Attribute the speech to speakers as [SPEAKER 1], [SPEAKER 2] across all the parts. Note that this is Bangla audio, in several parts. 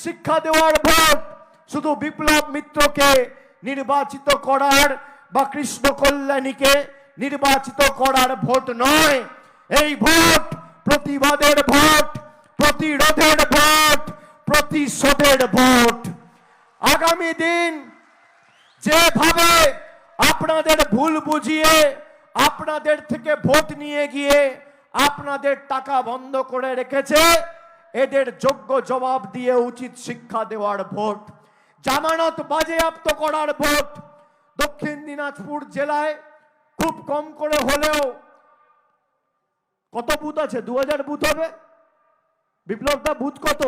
[SPEAKER 1] শিক্ষা দেওয়ার ভোট শুধু বিপ্লব মিত্রকে নির্বাচিত করার বা কৃষ্ণ কল্যাণীকে নির্বাচিত করার ভোট নয়। এই ভোট প্রতিবাদের ভোট, প্রতিরোধের ভোট, প্রতিশোধের ভোট। আগামী দিন যেভাবে আপনাদের ভুল বুঝিয়ে আপনাদের থেকে ভোট নিয়ে গিয়ে আপনাদের টাকা বন্ধ করে রেখেছে, এদের যোগ্য জবাব দিয়ে উচিত শিক্ষা দেওয়ার ভোট, জামানত বাজেয়াপ্ত করার ভোট। দক্ষিণ দিনাজপুর জেলায় খুব কম করে হলেও কত বুথ আছে? 2000 বুথ হবে। বিপ্লবদা বুথ কত?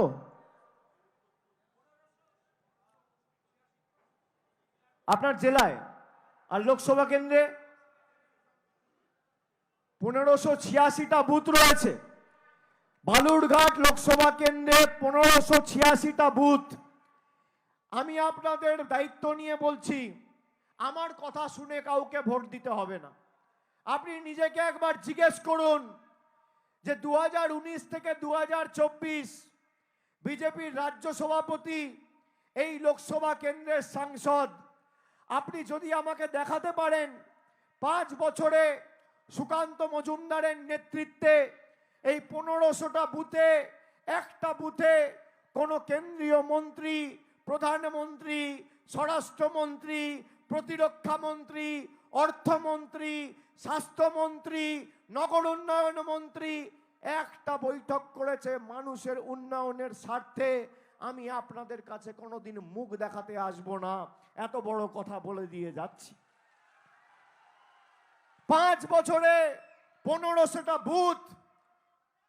[SPEAKER 1] আপনার জেলায় আর লোকসভা কেন্দ্রে 1586টা বুথ রয়েছে। বালুরঘাট লোকসভা কেন্দ্রে 1586টা বুথ। আমি আপনাদের দায়িত্ব নিয়ে বলছি, আমার কথা শুনে কাউকে ভোট দিতে হবে না। আপনি নিজেকে একবার জিজ্ঞেস করুন যে 2019 থেকে 2024 বিজেপির রাজ্য সভাপতি, এই লোকসভা কেন্দ্রের সাংসদ, আপনি যদি আমাকে দেখাতে পারেন 5 বছরে সুকান্ত মজুমদারের নেতৃত্বে এই 1500টা বুথে একটা বুথে কোন কেন্দ্রীয় মন্ত্রী, প্রধানমন্ত্রী, স্বরাষ্ট্রমন্ত্রী, প্রতিরক্ষা মন্ত্রী, অর্থমন্ত্রী, স্বাস্থ্যমন্ত্রী, নগর উন্নয়ন মন্ত্রী একটা বৈঠক করেছে মানুষের উন্নয়নের স্বার্থে, আমি আপনাদের কাছে কোনোদিন মুখ দেখাতে আসবো না, এত বড় কথা বলে দিয়ে যাচ্ছি। 5 বছরে 1500টা বুথ,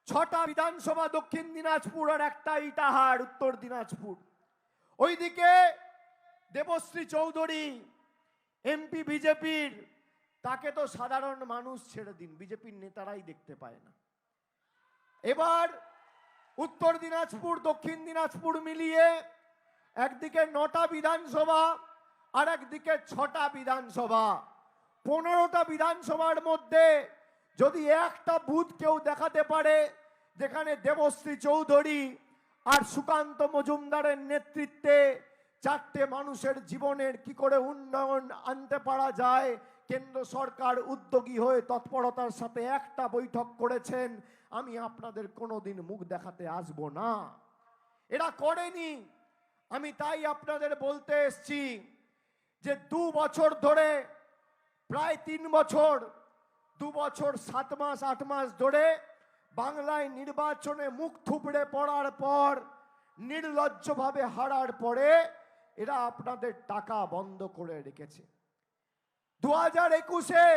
[SPEAKER 1] 6টা বিধানসভা দক্ষিণ দিনাজপুর আর একটা ইটাহার উত্তর দিনাজপুর। ওইদিকে দেবশ্রী চৌধুরী এমপি বিজেপির, তাকে তো সাধারণ মানুষ ছেড়ে দিন, বিজেপির নেতারাই দেখতে পায় না। এবার উত্তর দিনাজপুর দক্ষিণ দিনাজপুর মিলিয়ে একদিকে 9টা বিধানসভা আর একদিকে 6টা বিধানসভা। 15টা বিধানসভার মধ্যে যদি একটা বুথ কেউ দেখাতে পারে যেখানে দেবশ্রী চৌধুরী আর সুকান্ত মজুমদারের নেতৃত্বে 4টে মানুষের জীবনের কি করে উন্নয়ন আনতে পারা যায়, কেন্দ্র সরকার উদ্যোগী হয়ে তৎপরতার সাথে একটা বৈঠক করেছেন, আমি আপনাদের কোনোদিন মুখ দেখাতে আসবো না। এরা করেনি। আমি তাই আপনাদের বলতে এসছি যে 2 বছর ধরে, প্রায় 3 বছর, 2 বছর 7 মাস 8 মাস ধরে বাংলায় নির্বাচনে মুখ থুবড়ে পড়ার পর, নির্লজ্জভাবে হারার পরে এরা আপনাদের টাকা বন্ধ করে রেখেছে। 2021-এ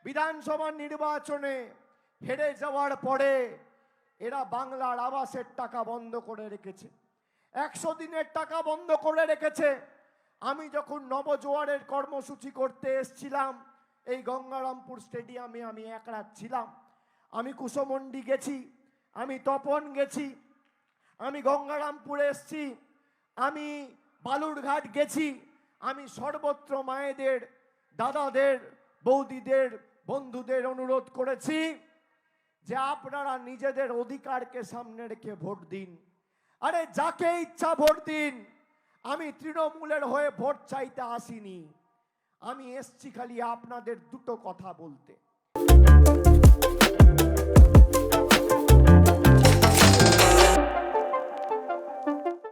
[SPEAKER 1] বিধানসভা নির্বাচনে হেরে যাওয়ার পরে এরা বাংলার আবাসের টাকা বন্ধ করে রেখেছে, 100 দিনের টাকা বন্ধ করে রেখেছে। আমি যখন নবজোয়ারের কর্মসূচি করতে এসেছিলাম এই গঙ্গারামপুর স্টেডিয়ামে, আমি এক রাত ছিলাম। আমি কুশমন্ডি গেছি, আমি তপন গেছি, আমি গঙ্গারামপুরে এসেছি, আমি বালুরঘাট গেছি, আমি সর্বত্র মায়েদের, দাদাদের, বৌদিদের, বন্ধুদের অনুরোধ করেছি যে আপনারা নিজেদের অধিকারকে সামনে রেখে ভোট দিন। আরে যাকে ইচ্ছা ভোট দিন। আমি তৃণমূলের হয়ে ভোট চাইতে আসিনি, আমি এসছি খালি আপনাদের দুটো কথা বলতে।